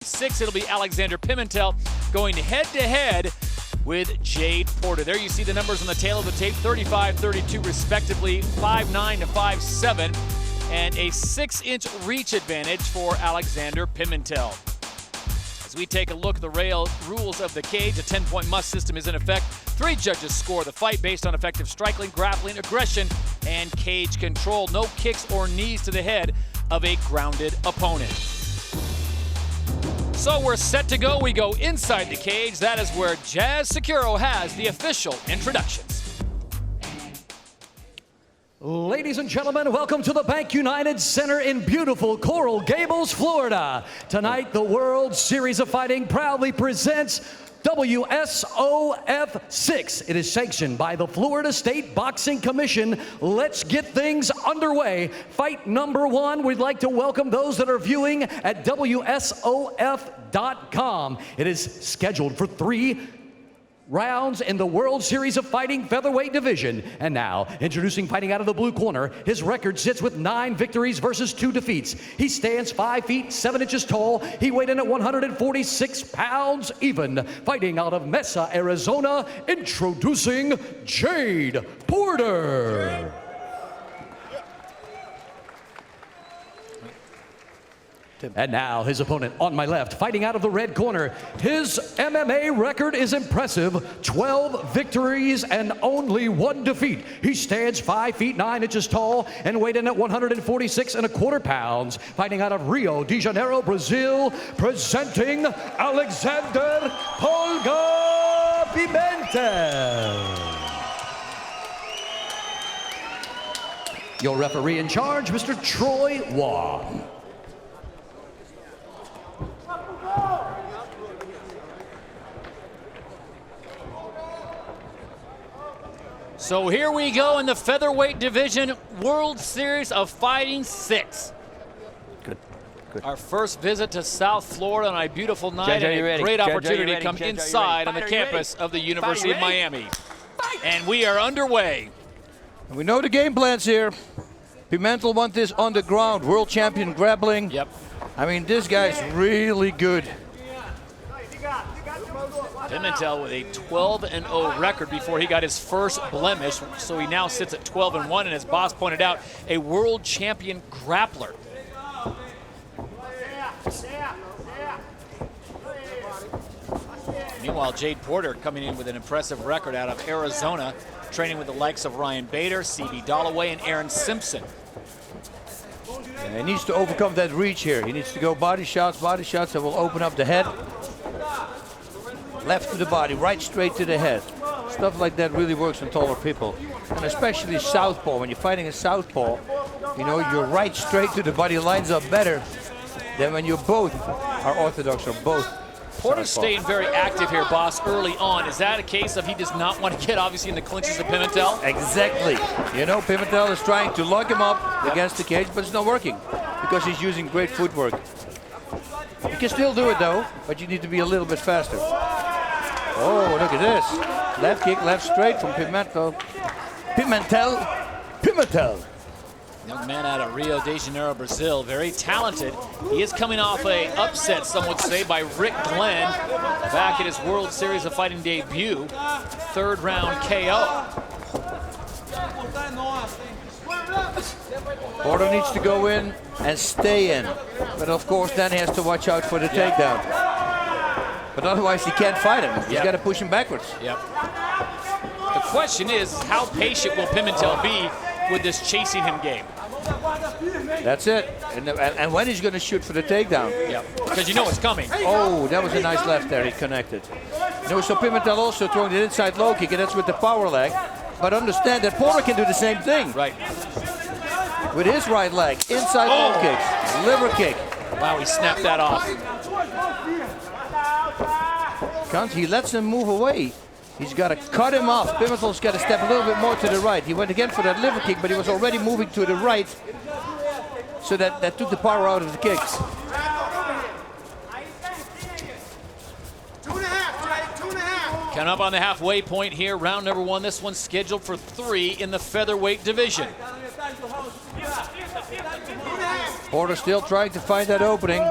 6, it'll be Alexandre Pimentel going head-to-head with Jade Porter. There you see the numbers on the tail of the tape, 35-32 respectively, 5'9" to 5'7", and a 6-inch reach advantage for Alexandre Pimentel. As we take a look at the rules of the cage, a 10-point must system is in effect. 3 judges score the fight based on effective striking, grappling, aggression, and cage control. No kicks or knees to the head of a grounded opponent. So we're set to go. We go inside the cage. That is where Jazz Securo has the official introductions. Ladies and gentlemen, welcome to the Bank United Center in beautiful Coral Gables, Florida. Tonight, the World Series of Fighting proudly presents WSOF 6. It is sanctioned by the Florida State Boxing Commission. Let's get things underway. Fight number 1, we'd like to welcome those that are viewing at WSOF.com. It is scheduled for 3 rounds in the World Series of Fighting featherweight division. And now, introducing fighting out of the blue corner, his record sits with 9 victories versus 2 defeats. He stands 5 feet 7 inches tall. He weighed in at 146 pounds even. Fighting out of Mesa, Arizona, introducing Jade Porter. And now his opponent on my left, fighting out of the red corner. His MMA record is impressive, 12 victories and only 1 defeat. He stands 5 feet 9 inches tall and weighed in at 146¼ pounds. Fighting out of Rio de Janeiro, Brazil, presenting Alexandre Pimentel. Your referee in charge, Mr. Troy Waugh. So here we go in the featherweight division, World Series of Fighting 6. Good. Our first visit to South Florida on a beautiful night, and a great opportunity to come inside on the campus of the University of Miami. And we are underway. We know the game plans here. Pimentel wants this on the ground, world champion grappling. Yep. I mean, this guy's really good. Pimentel with a 12-0 record before he got his first blemish, so he now sits at 12-1, and as Boss pointed out, a world champion grappler. Meanwhile, Jade Porter coming in with an impressive record out of Arizona, training with the likes of Ryan Bader, C.B. Dalloway, and Aaron Simpson. Yeah, he needs to overcome that reach here. He needs to go body shots that will open up the head. Left to the body, right straight to the head. Stuff like that really works on taller people. And especially southpaw. When you're fighting a southpaw, you know, your right straight to the body lines up better than when you both are orthodox or both. Porter's staying very active here, Boss, early on. Is that a case of he does not want to get, obviously, in the clinches of Pimentel? Exactly. You know, Pimentel is trying to lock him up against the cage, but it's not working because he's using great footwork. You can still do it, though, but you need to be a little bit faster. Oh, look at this. Left kick, left straight from Pimentel. Pimentel. Young man out of Rio de Janeiro, Brazil, very talented. He is coming off a upset, some would say, by Rick Glenn back at his World Series of Fighting debut. 3rd round KO. Porter needs to go in and stay in. But of course, then he has to watch out for the takedown. But otherwise, he can't fight him. He's got to push him backwards. Yep. The question is, how patient will Pimentel be with this chasing him game? That's it. And when he's going to shoot for the takedown. Yep. Because you know it's coming. Oh, that was a nice left there. He connected. You know, so Pimentel also throwing the inside low kick, and that's with the power leg. But understand that Porter can do the same thing. Right. With his right leg, inside low kicks, liver kick. Wow, he snapped that off. He lets him move away. He's got to cut him off. Pimentel's got to step a little bit more to the right. He went again for that liver kick, but he was already moving to the right. So that took the power out of the kicks. 2.5. Count up on the halfway point here. Round number 1. This one's scheduled for 3 in the featherweight division. Porter still trying to find that opening.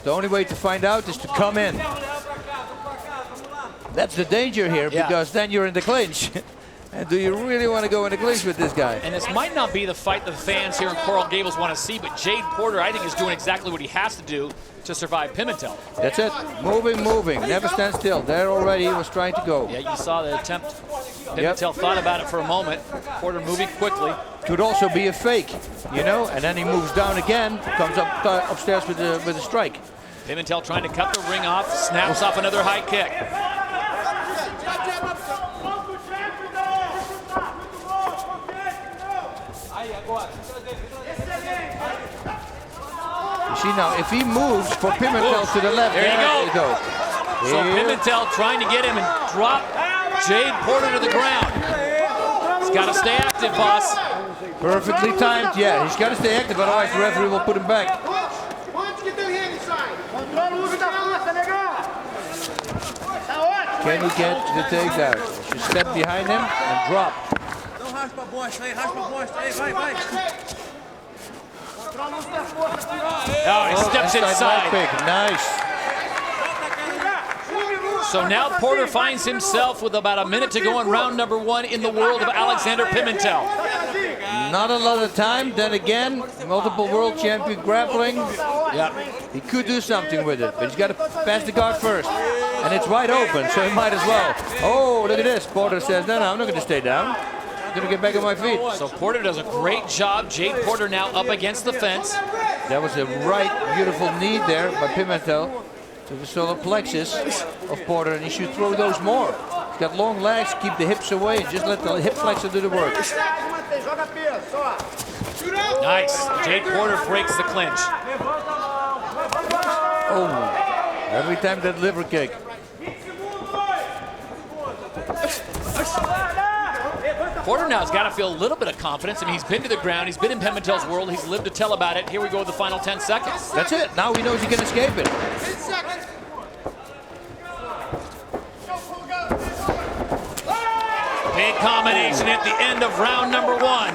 The only way to find out is to come in. That's the danger here, because then you're in the clinch. And do you really want to go in the clinch with this guy? And this might not be the fight the fans here in Coral Gables want to see, but Jade Porter, I think, is doing exactly what he has to do to survive Pimentel. That's it. Moving, moving. Never stand still. There already he was trying to go. Yeah, you saw the attempt. Pimentel thought about it for a moment. Porter moving quickly. Could also be a fake, you know, and then he moves down again, comes up upstairs with a strike. Pimentel trying to cut the ring off, snaps off another high kick. You see now, if he moves for Pimentel to the left, there you go. So Here. Pimentel trying to get him and drop Jade Porter to the ground. He's got to stay active, boss. Perfectly timed, yeah. He's got to stay active, otherwise the referee will put him back. Can he get the takedown? Should step behind him and drop. Oh, he steps inside. Nice. So now Porter finds himself with about a minute to go in round number 1 in the world of Alexandre Pimentel. Not a lot of time. Then again, multiple world champion grappling. Yeah. He could do something with it, but he's got to pass the guard first. And it's wide open, so he might as well. Oh, look at this. Porter says, no, I'm not going to stay down. I'm going to get back on my feet. So Porter does a great job. Jade Porter now up against the fence. That was a right, beautiful knee there by Pimentel to the solar plexus of Porter, and he should throw those more. He's got long legs, keep the hips away, and just let the hip flexor do the work. Nice. Jade Porter breaks the clinch. Oh, every time that liver kick. Porter now has got to feel a little bit of confidence. I mean, he's been to the ground. He's been in Pimentel's world. He's lived to tell about it. Here we go with the final 10 seconds. That's it. Now he knows he can escape it. Big combination at the end of round number 1.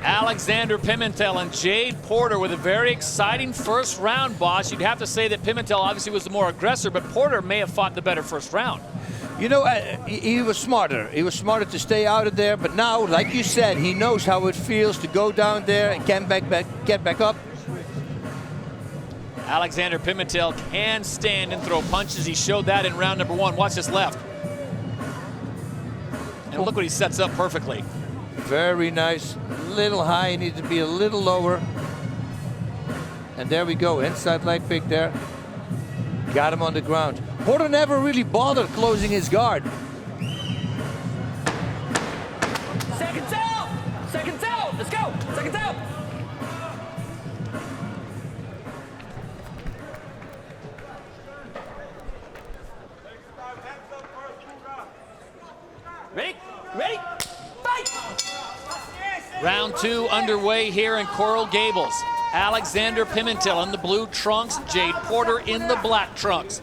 Alexandre Pimentel and Jade Porter with a very exciting first round, boss. You'd have to say that Pimentel obviously was the more aggressor, but Porter may have fought the better first round. You know, he was smarter. He was smarter to stay out of there, but now, like you said, he knows how it feels to go down there and get back up. Alexandre Pimentel can stand and throw punches. He showed that in round number 1. Watch this left. And look what he sets up perfectly. Very nice. Little high, needs to be a little lower. And there we go, inside leg pick there. Got him on the ground. Porter never really bothered closing his guard. Seconds out! Seconds out! Let's go! Seconds out! Ready? Ready? Fight! Round 2 underway here in Coral Gables. Alexandre Pimentel in the blue trunks, Jade Porter in the black trunks.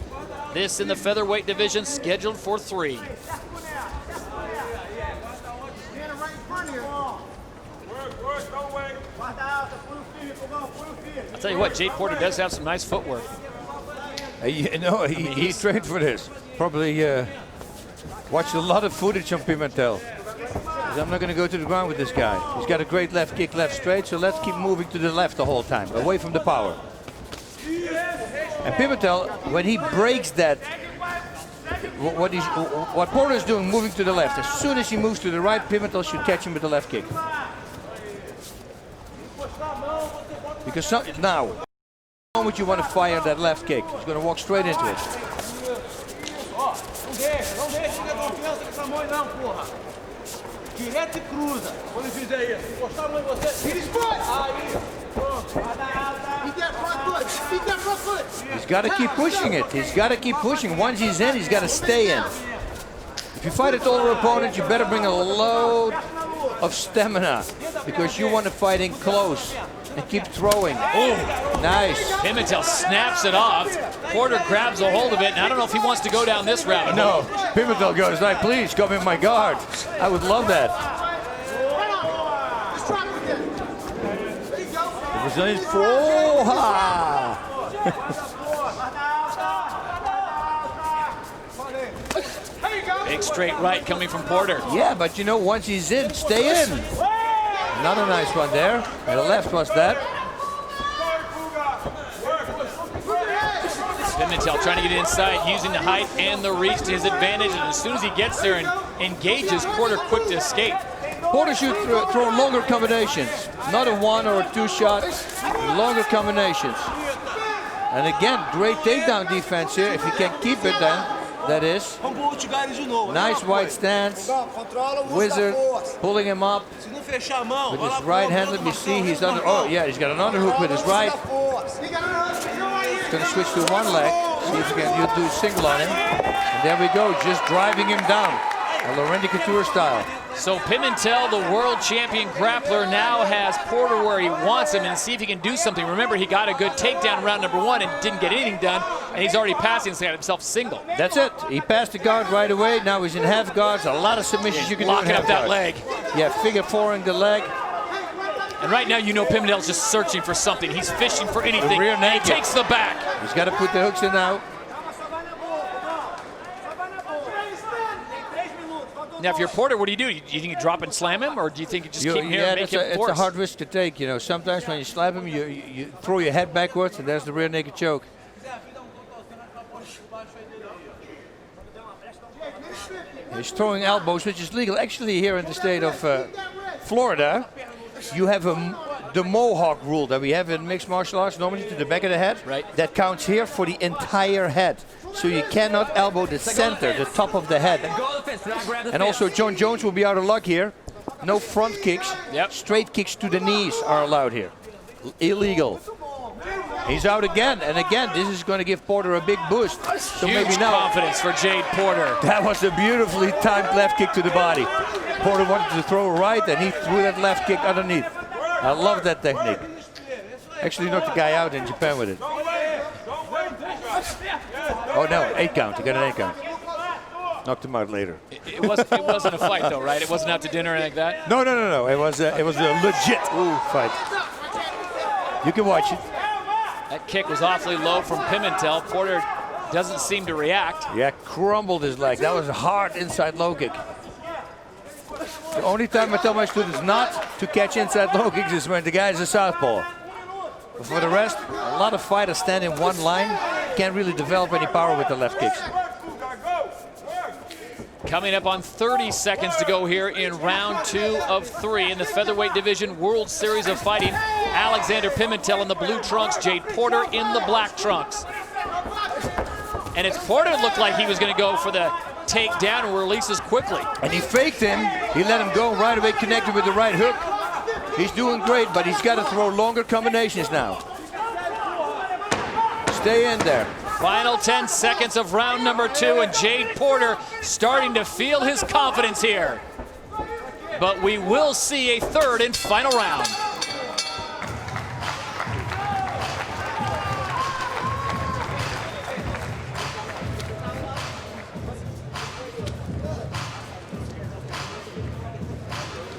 This in the featherweight division, scheduled for 3. I'll tell you what, Jade Porter does have some nice footwork. You know, he trained for this. Probably watched a lot of footage on Pimentel. I'm not going to go to the ground with this guy. He's got a great left kick, left straight, so let's keep moving to the left the whole time, away from the power. And Pimentel, when he breaks that, what Porter is doing, moving to the left, as soon as he moves to the right, Pimentel should catch him with the left kick. Because now, the moment you want to fire that left kick, he's going to walk straight into it. Direto e cruza. Quando fizer isso, encostar a mão em você. Vira esporte. Aí. He's got to keep pushing it. He's got to keep pushing. Once he's in, he's got to stay in. If you fight a taller opponent, you better bring a load of stamina because you want to fight in close and keep throwing. Oh, nice. Pimentel snaps it off. Porter grabs a hold of it, and I don't know if he wants to go down this route. No, Pimentel goes, like, please come in my guard. I would love that. Brazilian forra. Big straight right coming from Porter. Yeah, but you know, once he's in, stay in. Another nice one there. And the left was that. Pimentel trying to get inside, using the height and the reach to his advantage. And as soon as he gets there and engages, Porter quick to escape. Porter should throw longer combinations. Not a 1 or a 2 shot, longer combinations. And again, great takedown defense here. If he can keep it, then that is. Nice wide stance. Wizard pulling him up with his right hand. Let me see, he's under. Oh yeah, he's got an underhook with his right. He's going to switch to one leg. See if he can do a single on him. And there we go, just driving him down. A Laurenti Couture style. So Pimentel, the world champion grappler, now has Porter where he wants him, and see if he can do something. Remember, he got a good takedown in round number 1 and didn't get anything done, and he's already passing and got himself single. That's it. He passed the guard right away. Now he's in half guards. A lot of submissions you can do. Locking up that leg. Yeah, figure fouring the leg. And right now, you know Pimentel's just searching for something. He's fishing for anything. Rear And naked. he takes the back. He's got to put the hooks in now. Now, if you're Porter, what do? Do you think you drop and slam him, or do you think you just keep him here and make him it's force? a hard risk to take. You know, sometimes when you slap him, you throw your head backwards, and there's the rear naked choke. He's throwing elbows, which is legal. Actually, here in the state of Florida, you have the Mohawk rule that we have in mixed martial arts, normally to the back of the head. Right. That counts here for the entire head. So you cannot elbow the center, the top of the head. And also John Jones will be out of luck here. No front kicks. Yep. Straight kicks to the knees are allowed here. Illegal. He's out again, and again, this is going to give Porter a big boost. So Huge maybe now. confidence for Jade Porter. That was a beautifully timed left kick to the body. Porter wanted to throw a right, and he threw that left kick underneath. I love that technique. Actually knocked the guy out in Japan with it. Oh no, 8 count. He got an 8 count. Knocked him out later. It wasn't a fight though, right? It wasn't out to dinner or anything like that? No. It was a legit fight. You can watch it. That kick was awfully low from Pimentel. Porter doesn't seem to react. Yeah, crumbled his leg. That was a hard inside low kick. The only time I tell my students not to catch inside low kicks is when the guy is a southpaw. But for the rest, a lot of fighters stand in one line. Can't really develop any power with the left kicks. Coming up on 30 seconds to go here in round 2 of 3 in the featherweight division World Series of Fighting. Alexandre Pimentel in the blue trunks, Jade Porter in the black trunks. And it's Porter looked like he was going to go for the takedown and releases quickly. And he faked him. He let him go right away, connected with the right hook. He's doing great, but he's got to throw longer combinations now. Stay in there. Final 10 seconds of round number 2, and Jade Porter starting to feel his confidence here. But we will see a third and final round.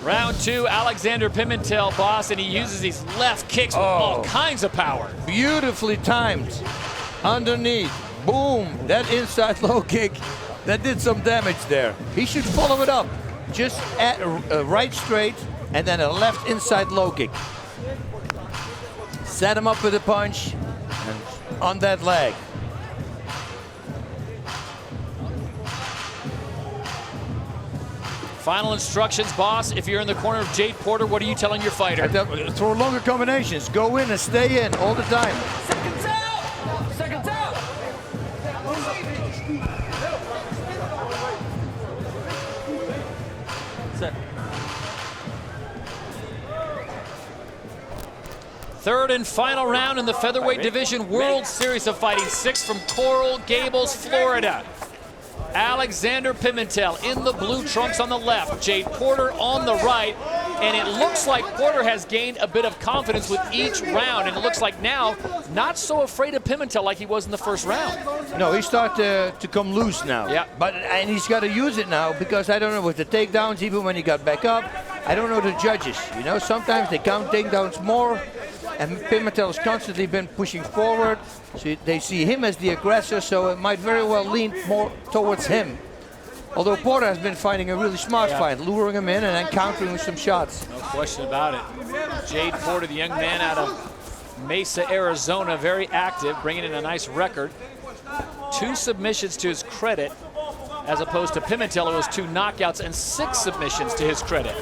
Round 2, Alexandre Pimentel, boss, and he uses these left kicks with all kinds of power. Beautifully timed. Underneath. Boom. That inside low kick, that did some damage there. He should follow it up. Just at a right straight and then a left inside low kick. Set him up with a punch and on that leg. Final instructions, boss. If you're in the corner of Jade Porter, what are you telling your fighter? Throw longer combinations. Go in and stay in all the time. Seconds out! Seconds out! Third and final round in the featherweight division World Series of Fighting 6 from Coral Gables, Florida. Alexandre Pimentel in the blue trunks on the left, Jade Porter on the right, and it looks like Porter has gained a bit of confidence with each round, and it looks like now not so afraid of Pimentel like he was in the first round. No, he started to come loose now. Yeah. And he's got to use it now because I don't know with the takedowns, even when he got back up, I don't know the judges. You know, sometimes they count takedowns more. And Pimentel has constantly been pushing forward. So they see him as the aggressor, so it might very well lean more towards him. Although Porter has been fighting a really smart fight, luring him in and then countering with some shots. No question about it. Jade Porter, the young man out of Mesa, Arizona, very active, bringing in a nice record. 2 submissions to his credit, as opposed to Pimentel, who has 2 knockouts and 6 submissions to his credit.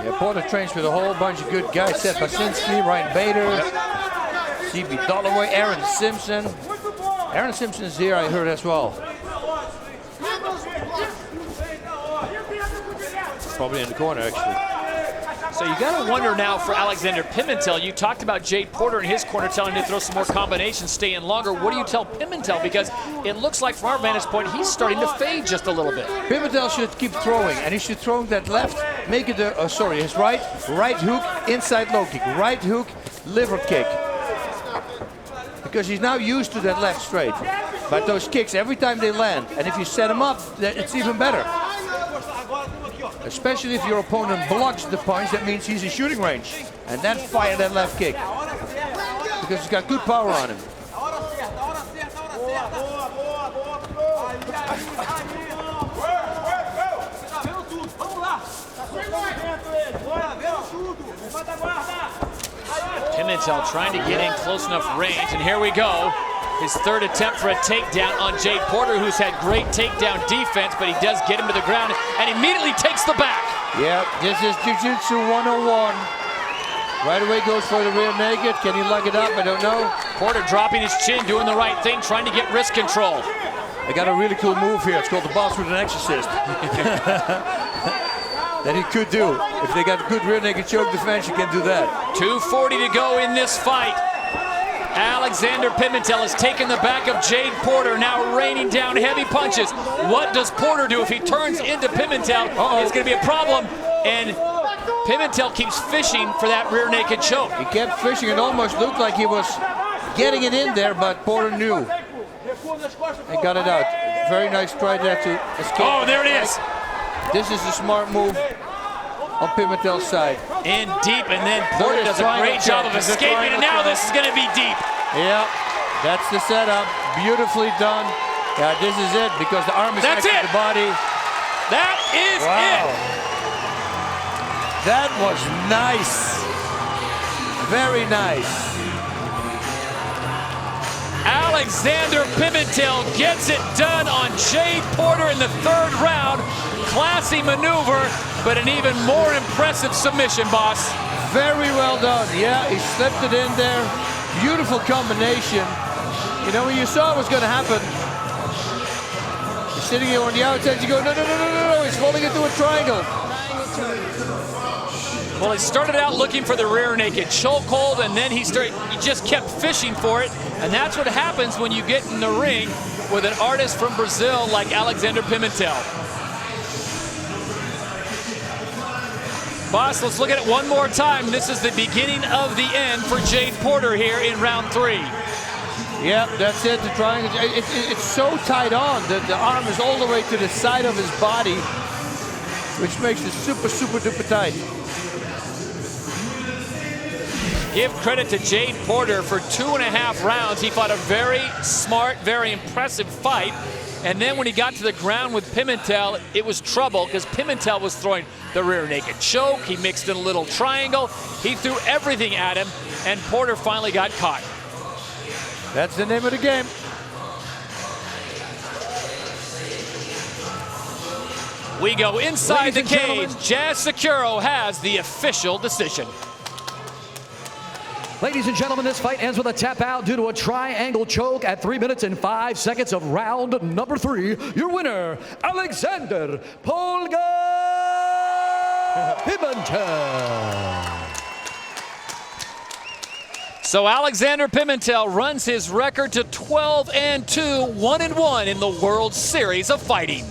Yeah, Porter trains with a whole bunch of good guys. Seth Basinski, Ryan Bader, C.B. Dollaway, Aaron Simpson. Aaron Simpson is here, I heard as well. Probably in the corner, actually. So you got to wonder now for Alexandre Pimentel. You talked about Jade Porter in his corner telling him to throw some more combinations, stay in longer. What do you tell Pimentel? Because it looks like from our vantage point, he's starting to fade just a little bit. Pimentel should keep throwing, and he should throw that left, make it a, his right hook, inside low kick, right hook, liver kick. Because he's now used to that left straight. But those kicks, every time they land, and if you set him up, it's even better. Especially if your opponent blocks the punch, that means he's in shooting range. And then fire that left kick. Because he's got good power on him. Pimentel trying to get in close enough range, and here we go. His 3rd attempt for a takedown on Jade Porter, who's had great takedown defense, but he does get him to the ground and immediately takes the back. Yeah, this is Jiu-Jitsu 101. Right away goes for the rear naked. Can he lug it up? I don't know. Porter dropping his chin, doing the right thing, trying to get wrist control. They got a really cool move here. It's called the boss with an exorcist. That he could do. If they got good rear naked choke defense, you can do that. 2:40 to go in this fight. Alexandre Pimentel has taken the back of Jade Porter, now raining down heavy punches. What does Porter do if he turns into Pimentel? It's going to be a problem, and Pimentel keeps fishing for that rear naked choke. He kept fishing. It almost looked like he was getting it in there, but Porter knew and got it out. Very nice try there to escape. Oh, there it is. This is a smart move on Pimentel's side. In deep, and then Porter does a great job of escaping, and now this is going to be deep. Yeah, that's the setup. Beautifully done. Yeah, this is it, because the arm is next to the body. That is it. That was nice. Very nice. Alexandre Pimentel gets it done on Jade Porter in the 3rd round. Classy maneuver, but an even more impressive submission, boss. Very well done. Yeah, he slipped it in there. Beautiful combination. You know, when you saw what was going to happen, you're sitting here on the outside, you go, no, he's falling into a triangle. Well, he started out looking for the rear naked chokehold, and then he just kept fishing for it. And that's what happens when you get in the ring with an artist from Brazil like Alexandre Pimentel. Boss, let's look at it one more time. This is the beginning of the end for Jade Porter here in round 3. Yeah, that's it. The triangle. It's so tight on that the arm is all the way to the side of his body, which makes it super, super duper tight. Give credit to Jade Porter for 2.5 rounds. He fought a very smart, very impressive fight. And then when he got to the ground with Pimentel, it was trouble because Pimentel was throwing the rear naked choke. He mixed in a little triangle. He threw everything at him, and Porter finally got caught. That's the name of the game. We go inside the cage. Jazz Securo has the official decision. Ladies and gentlemen, this fight ends with a tap out due to a triangle choke at 3 minutes and 5 seconds of round number 3. Your winner, Alexandre Pimentel. So Alexandre Pimentel runs his record to 12-2, 1-1 in the World Series of Fighting.